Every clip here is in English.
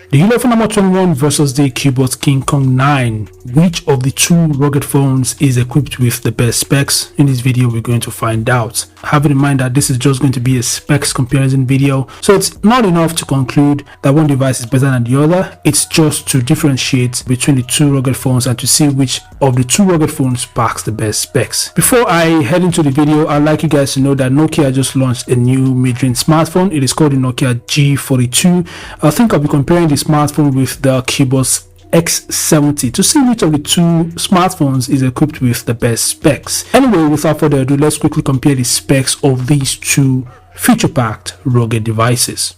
The Ulefone Armor 21 versus the Cubot King Kong 9. Which of the two rugged phones is equipped with the best specs? In this video, we're going to find out. Having in mind that this is just going to be a specs comparison video, so it's not enough to conclude that one device is better than the other. It's just to differentiate between the two rugged phones and to see which of the two rugged phones packs the best specs. Before I head into the video, I'd like you guys to know that Nokia just launched a new mid-range smartphone. It is called the Nokia G42. I think I'll be comparing the smartphone with the Cubot's X70 to see which of the two smartphones is equipped with the best specs. Anyway, without further ado, let's quickly compare the specs of these two feature-packed rugged devices.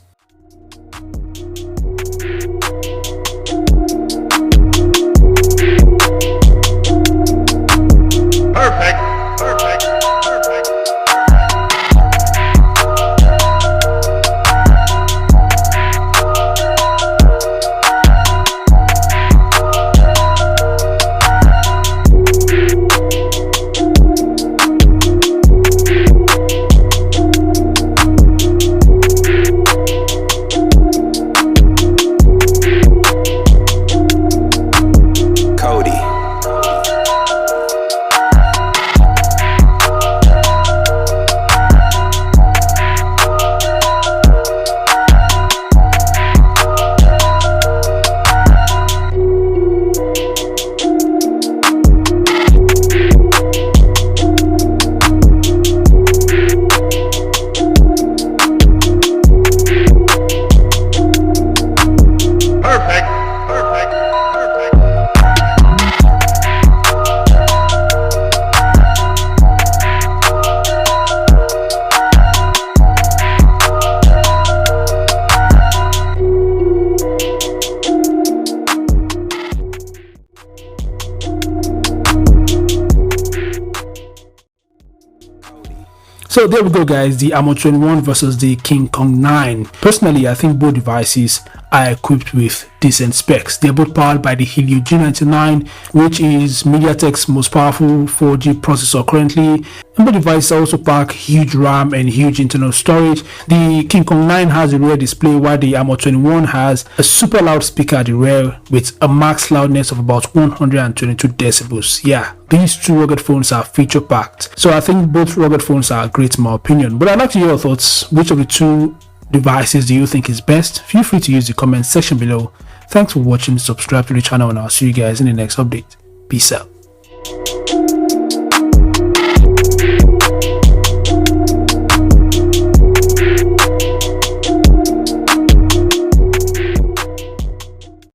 So there we go, guys, the Armor 21 versus the King Kong 9. Personally, I think both devices are equipped with decent specs. They're both powered by the Helio G99, which is MediaTek's most powerful 4G processor currently. And both devices also pack huge RAM and huge internal storage. The King Kong 9 has a rear display, while the Armor 21 has a super loud speaker at the rear with a max loudness of about 122 decibels. Yeah, these two rugged phones are feature packed. So I think both rugged phones are great in my opinion. But I'd like to hear your thoughts. Which of the two devices do you think is best? Feel free to use the comment section below. Thanks for watching. Subscribe to the channel and I'll see you guys in the next update. Peace out.